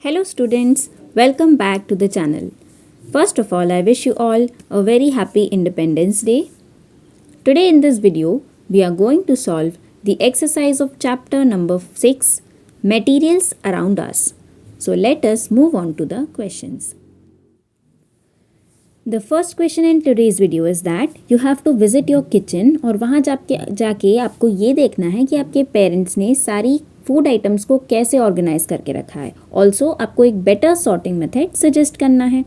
Hello students, welcome back to the channel. First of all, I wish you all a very happy Independence Day. Today in this video, we are going to solve the exercise of chapter number 6, Materials Around Us. So let us move on to the questions. The first question in today's video is that you have to visit your kitchen और वहाँ जाके आपको ये देखना है कि आपके parents ने सारी फूड आइटम्स को कैसे ऑर्गेनाइज करके रखा है. ऑल्सो आपको एक बेटर सॉर्टिंग मेथड सजेस्ट करना है.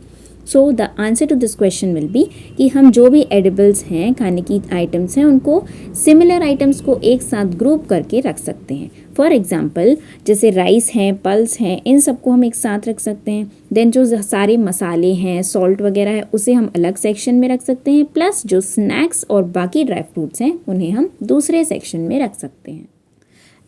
So the answer to this question will be कि हम जो भी एडिबल्स हैं, खाने की आइटम्स हैं, उनको सिमिलर आइटम्स को एक साथ ग्रुप करके रख सकते हैं. फॉर एग्जाम्पल जैसे राइस हैं, पल्स हैं, इन सबको हम एक साथ रख सकते हैं. देन जो सारे मसाले हैं, सॉल्ट वगैरह है, उसे हम अलग सेक्शन में रख सकते हैं. प्लस जो स्नैक्स और बाकी ड्राई फ्रूट्स हैं उन्हें हम दूसरे सेक्शन में रख सकते हैं.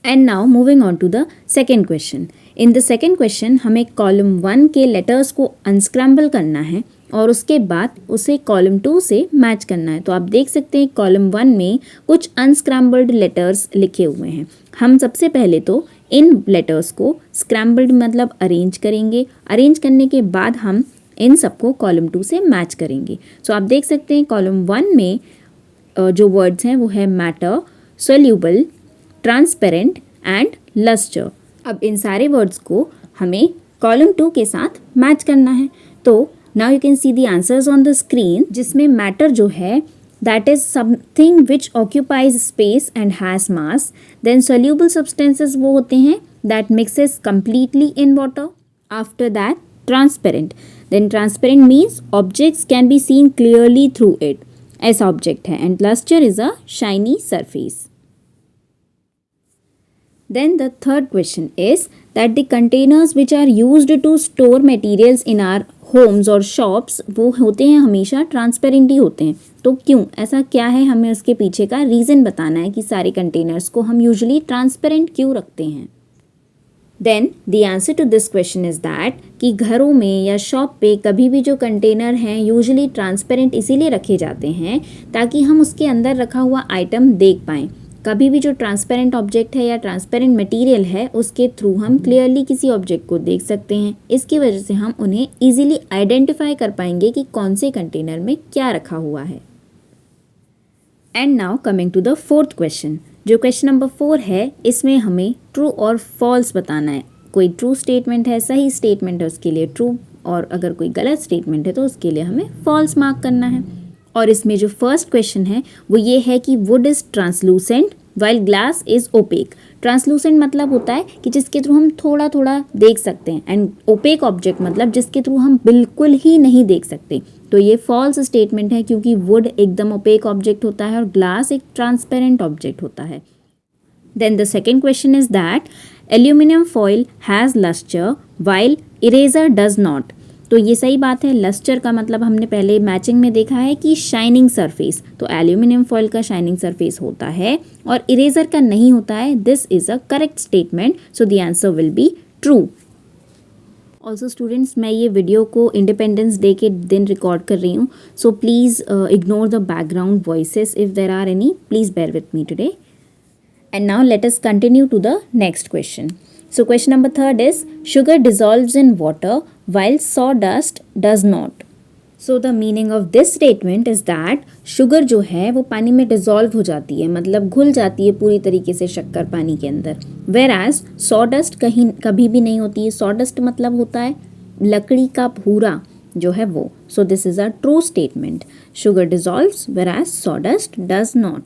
And now moving on to the second question. In the second question हमें कॉलम 1 के लेटर्स को अनस्क्रैम्बल करना है और उसके बाद उसे कॉलम 2 से मैच करना है. तो आप देख सकते हैं कॉलम 1 में कुछ अनस्क्रैम्बल्ड लेटर्स लिखे हुए हैं. हम सबसे पहले तो इन लेटर्स को स्क्रैम्बल्ड मतलब अरेंज करेंगे. अरेंज करने के बाद हम इन सबको कॉलम 2 से मैच करेंगे. सो आप देख सकते हैं कॉलम 1 में जो वर्ड्स हैं वो है matter, soluble, transparent and lustre. अब इन सारे वर्ड्स को हमें कॉलम 2 के साथ मैच करना है. तो now you can see the answers on the screen, जिसमें मैटर जो है that is something which occupies space and has mass. Then soluble substances वो होते हैं that mixes completely in water. After that transparent. Then transparent means objects can be seen clearly through it. ऐसा object है. And lustre is a shiny surface. Then the third question is that the containers which are used to store materials in our homes or shops वो होते हैं हमेशा transparent ही होते हैं. तो क्यों, ऐसा क्या है, हमें उसके पीछे का रीज़न बताना है कि सारे कंटेनर्स को हम यूजुअली ट्रांसपेरेंट क्यों रखते हैं. Then the answer to this question is that कि घरों में या शॉप पे कभी भी जो कंटेनर हैं यूजुअली ट्रांसपेरेंट इसीलिए रखे जाते हैं ताकि हम उसके अंदर रखा हुआ आइटम देख पाएँ. कभी भी जो ट्रांसपेरेंट ऑब्जेक्ट है या ट्रांसपेरेंट मटेरियल है उसके थ्रू हम क्लियरली किसी ऑब्जेक्ट को देख सकते हैं. इसकी वजह से हम उन्हें इजीली आइडेंटिफाई कर पाएंगे कि कौन से कंटेनर में क्या रखा हुआ है. And now coming to the fourth question. जो क्वेश्चन नंबर 4 है, इसमें हमें ट्रू और फॉल्स बताना है. कोई ट्रू स्टेटमेंट है, सही स्टेटमेंट है, उसके लिए ट्रू, और अगर कोई गलत स्टेटमेंट है तो उसके लिए हमें फॉल्स मार्क करना है. और इसमें जो फर्स्ट क्वेश्चन है वो ये है कि wood is translucent while glass is opaque. Translucent मतलब होता है कि जिसके थ्रू हम थोड़ा थोड़ा देख सकते हैं, एंड ओपेक ऑब्जेक्ट मतलब जिसके थ्रू हम बिल्कुल ही नहीं देख सकते. तो ये फॉल्स स्टेटमेंट है क्योंकि वुड एकदम ओपेक ऑब्जेक्ट होता है और ग्लास एक ट्रांसपेरेंट ऑब्जेक्ट होता है. Then the second question is that aluminium foil has lustre while eraser does not. तो ये सही बात है. लस्टर का मतलब हमने पहले मैचिंग में देखा है कि शाइनिंग सरफेस. तो एल्यूमिनियम फॉइल का शाइनिंग सरफेस होता है और इरेजर का नहीं होता है. This is a correct statement. So the answer will be true. Also students, मैं ये वीडियो को इंडिपेंडेंस डे के दिन रिकॉर्ड कर रही हूँ. So please ignore the background voices if there are any. Please bear with me today. And now let us continue to the next question. So question number 3 is sugar dissolves in water while sawdust does not. So the meaning of this statement is that sugar जो है वो पानी में dissolve हो जाती है, मतलब घुल जाती है पूरी तरीके से शक्कर पानी के अंदर. Whereas sawdust कभी भी नहीं होती है. sawdust मतलब होता है लकड़ी का भूरा जो है वो. So this is a true statement. Sugar dissolves whereas sawdust does not.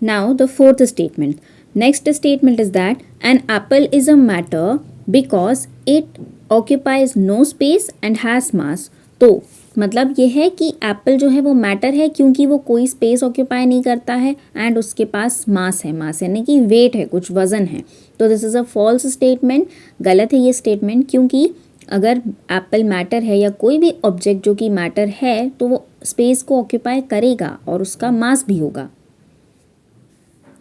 Now the fourth statement. Next statement is that an apple is a matter because it occupies no space and has mass. तो मतलब ये है कि Apple जो है वो matter है क्योंकि वो कोई स्पेस ऑक्यूपाई नहीं करता है एंड उसके पास मास है. मास यानी कि वेट है, कुछ वज़न है. तो this is a false statement. गलत है ये स्टेटमेंट, क्योंकि अगर एप्पल मैटर है या कोई भी ऑब्जेक्ट जो कि मैटर है तो वो स्पेस को ऑक्यूपाई करेगा और उसका मास भी होगा.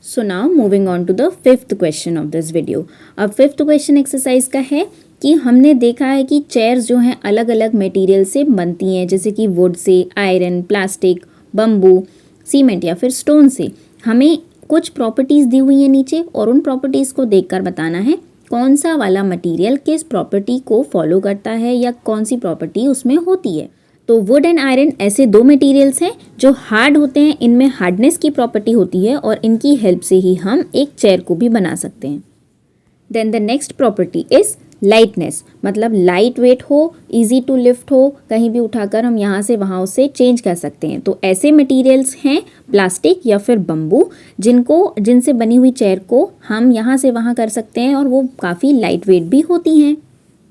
So now moving on to the fifth question of this video. अब फिफ्थ क्वेश्चन एक्सरसाइज का है कि हमने देखा है कि चेयर्स जो हैं अलग अलग मटेरियल से बनती हैं, जैसे कि would say, iron, plastic, bamboo, cement या फिर स्टोन से. हमें कुछ प्रॉपर्टीज़ दी हुई हैं नीचे और उन प्रॉपर्टीज़ को देखकर बताना है कौन सा वाला मटेरियल किस प्रॉपर्टी को फॉलो करता है या कौन सी प्रॉपर्टी उसमें होती है। तो वुड एंड आयरन ऐसे दो मटेरियल्स हैं जो हार्ड होते हैं, इनमें हार्डनेस की प्रॉपर्टी होती है और इनकी हेल्प से ही हम एक चेयर को भी बना सकते हैं। Then the next property is lightness, मतलब लाइट वेट हो, इजी टू लिफ्ट हो, कहीं भी उठाकर हम यहाँ से वहाँ उसे चेंज कर सकते हैं। तो ऐसे मटेरियल्स हैं प्लास्टिक या फिर बम्बू जिनसे बनी हुई चेयर को हम यहाँ से वहाँ कर सकते हैं और वो काफ़ी लाइट वेट भी होती हैं।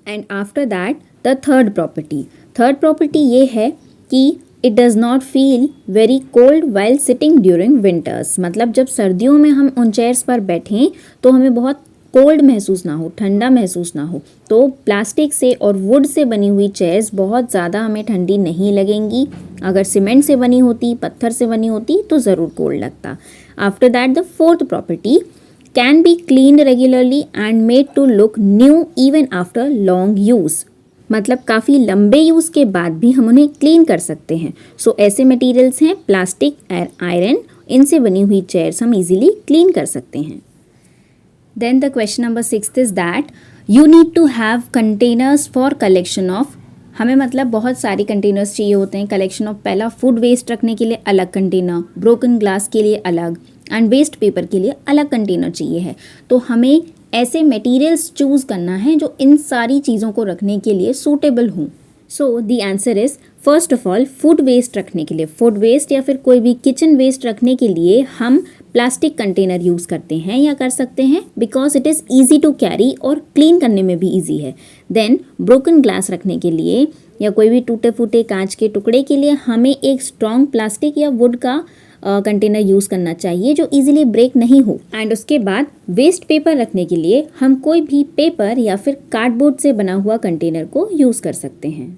And after that the third property ये है कि it does not feel very cold while sitting during winters, मतलब जब सर्दियों में हम उन चेयर्स पर बैठें तो हमें बहुत कोल्ड महसूस ना हो, ठंडा महसूस ना हो। तो प्लास्टिक से और वुड से बनी हुई चेयर्स बहुत ज़्यादा हमें ठंडी नहीं लगेंगी। अगर सीमेंट से बनी होती, पत्थर से बनी होती तो ज़रूर कोल्ड लगता। After that the fourth property can be cleaned regularly and made to look new even after long use, मतलब काफ़ी लंबे यूज़ के बाद भी हम उन्हें क्लीन कर सकते हैं। सो ऐसे मटेरियल्स हैं प्लास्टिक और आयरन, इनसे बनी हुई चेयर्स हम इजीली क्लीन कर सकते हैं। Then the question number 6 is that you need to have containers for collection of, हमें मतलब बहुत सारे कंटेनर्स चाहिए होते हैं कलेक्शन ऑफ। पहला फूड वेस्ट रखने के लिए अलग कंटेनर, ब्रोकन ग्लास के लिए अलग एंड वेस्ट पेपर के लिए अलग कंटेनर चाहिए है। तो हमें ऐसे मटेरियल्स चूज़ करना है जो इन सारी चीज़ों को रखने के लिए सूटेबल हों। So the answer is first of all food waste रखने के लिए, फूड वेस्ट या फिर कोई भी किचन वेस्ट रखने के लिए हम प्लास्टिक कंटेनर यूज़ करते हैं या कर सकते हैं because it is easy to carry और क्लीन करने में भी ईजी है। देन ब्रोकन ग्लास रखने के लिए या कोई भी टूटे फूटे कांच के टुकड़े के लिए हमें एक स्ट्रॉन्ग प्लास्टिक या वुड का कंटेनर यूज़ करना चाहिए जो इजीली ब्रेक नहीं हो। एंड उसके बाद वेस्ट पेपर रखने के लिए हम कोई भी पेपर या फिर कार्डबोर्ड से बना हुआ कंटेनर को यूज़ कर सकते हैं।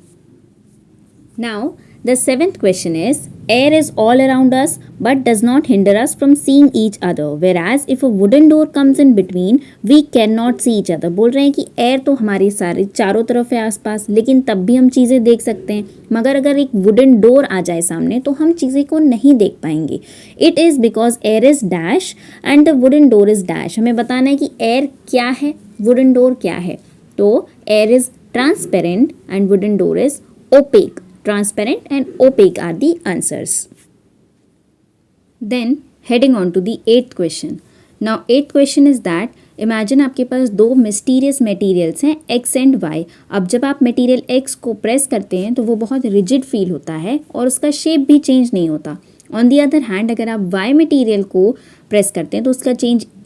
Now the seventh question is air is all around us but does not hinder us from seeing each other, whereas if a wooden door comes in between we cannot see each other। बोल रहे हैं कि air तो हमारे सारे चारों तरफ है आसपास, लेकिन तब भी हम चीज़ें देख सकते हैं, मगर अगर एक वुडन डोर आ जाए सामने तो हम चीज़ें को नहीं देख पाएंगे। It is because air is dash and the wooden door is dash. हमें बताना है कि एयर क्या है, वुडन डोर क्या है। तो air is transparent and wooden door is opaque. Transparent and opaque are the answers. Then heading on to the 8th question. Now 8th question is that imagine आपके पास दो mysterious materials हैं X and Y। अब जब आप material X को press करते हैं तो वो बहुत रिजिड फील होता है और उसका शेप भी चेंज नहीं होता। ऑन दी अदर हैंड अगर आप Y मटेरियल को प्रेस करते हैं तो उसका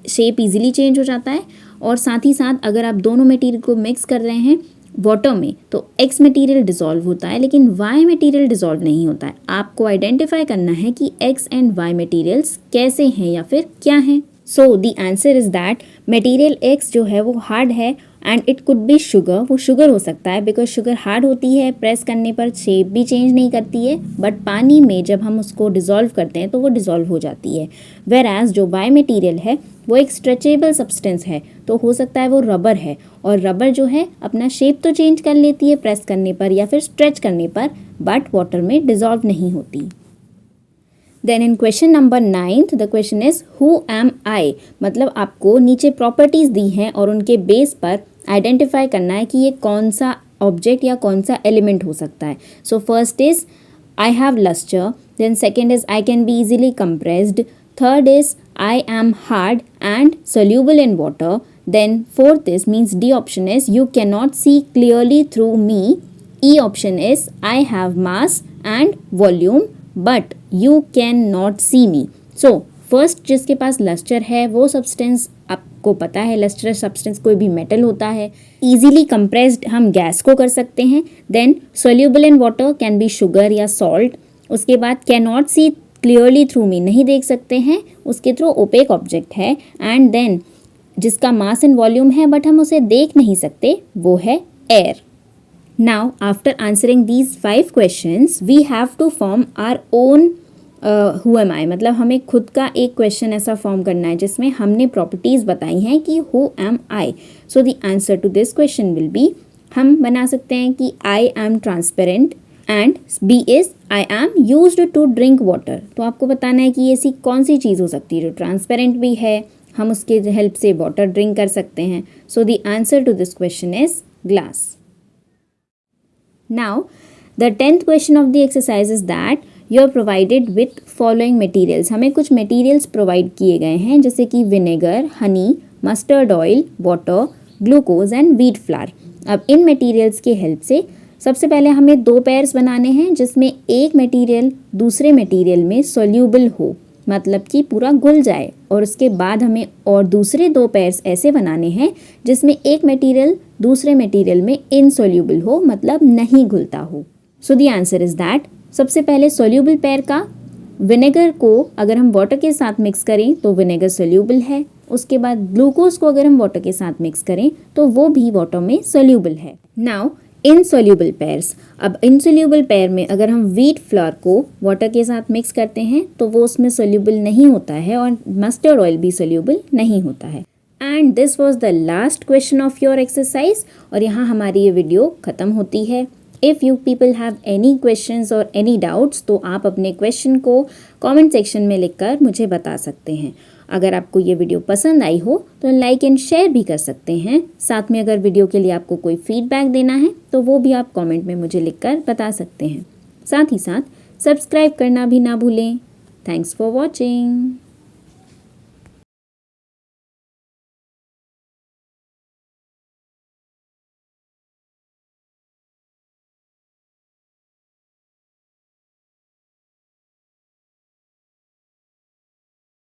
शेप इजीली चेंज हो जाता है। और साथ ही साथ अगर आप दोनों मटेरियल को मिक्स कर रहे हैं वाटर में तो X मटेरियल डिसॉल्व होता है लेकिन Y मटेरियल डिसॉल्व नहीं होता है। आपको आइडेंटिफाई करना है कि X एंड Y मटेरियल्स कैसे हैं या फिर क्या हैं। So the answer is that material X जो है वो हार्ड है and it could be sugar. वो शुगर हो सकता है बिकॉज शुगर हार्ड होती है, प्रेस करने पर शेप भी चेंज नहीं करती है, बट पानी में जब हम उसको डिसॉल्व करते हैं तो वो डिसॉल्व हो जाती है। वेर एज जो Y मटेरियल है वो एक स्ट्रेचेबल सब्सटेंस है, तो हो सकता है वो रबर है और रबर जो है अपना शेप तो चेंज कर लेती है प्रेस करने पर या फिर स्ट्रेच करने पर, बट वाटर में डिसॉल्व नहीं होती। Then in question number 9 the question is who am I, मतलब आपको नीचे प्रॉपर्टीज दी हैं और उनके बेस पर आइडेंटिफाई करना है कि ये कौन सा ऑब्जेक्ट या कौन सा एलिमेंट हो सकता है। So first is I have lustre, then second is I can be easily compressed, third is I am hard and soluble in water, then fourth is means D option is you cannot see clearly through me, E option is I have mass and volume but you cannot see me। So first जिसके पास luster है वो substance आपको पता है, luster substance कोई भी metal होता है, easily compressed हम गैस को कर सकते हैं, then soluble in water can be sugar या salt, उसके बाद cannot see clearly through me नहीं देख सकते हैं, उसके थ्रू ओपेक ऑब्जेक्ट है, एंड देन जिसका मास एंड वॉल्यूम है बट हम उसे देख नहीं सकते वो है air. Now after answering these 5 questions we have to form our own who am I, मतलब हमें खुद का एक क्वेश्चन ऐसा फॉर्म करना है जिसमें हमने प्रॉपर्टीज़ बताई हैं कि who am I. So the answer to this question will be, हम बना सकते हैं कि I am transparent and B is I am used to drink water. तो आपको बताना है कि ऐसी कौन सी चीज़ हो सकती है जो ट्रांसपेरेंट भी है, हम उसके हेल्प से वाटर ड्रिंक कर सकते हैं. So the answer to this question is glass. Now the 10th question of the exercise is that you are provided with following materials. हमें कुछ मटेरियल्स प्रोवाइड किए गए हैं जैसे कि vinegar, honey, mustard oil, water, glucose and wheat flour. अब इन materials के हेल्प से सबसे पहले हमें 2 पेयर्स बनाने हैं जिसमें एक मटेरियल दूसरे मटेरियल में सोल्यूबल हो, मतलब कि पूरा घुल जाए, और उसके बाद हमें और दूसरे 2 पेयर्स ऐसे बनाने हैं जिसमें एक मटेरियल दूसरे मटेरियल में इनसोल्यूबल हो, मतलब नहीं घुलता हो. सो द आंसर इज दैट सबसे पहले सोल्यूबल पेयर का विनेगर को अगर हम वाटर के साथ मिक्स करें तो विनेगर सोल्यूबल है. उसके बाद ग्लूकोज को अगर हम वाटर के साथ मिक्स करें तो वो भी वाटर में सोल्यूबल है. Now insoluble pairs. अब इनसोल्यूबल पेयर में अगर हम व्हीट फ्लोर को वाटर के साथ मिक्स करते हैं तो वो उसमें सोल्यूबल नहीं होता है और मस्टर्ड ऑयल भी सोल्यूबल नहीं होता है. And this was the last question of your exercise. और यहाँ हमारी ये वीडियो ख़त्म होती है. If you people have any questions और एनी डाउट्स तो आप अपने क्वेश्चन को कमेंट सेक्शन में लिखकर मुझे बता सकते हैं. अगर आपको ये वीडियो पसंद आई हो तो लाइक एंड शेयर भी कर सकते हैं. साथ में अगर वीडियो के लिए आपको कोई फीडबैक देना है तो वो भी आप कमेंट में मुझे लिखकर बता सकते हैं. साथ ही साथ सब्सक्राइब करना भी ना भूलें. Thanks for watching.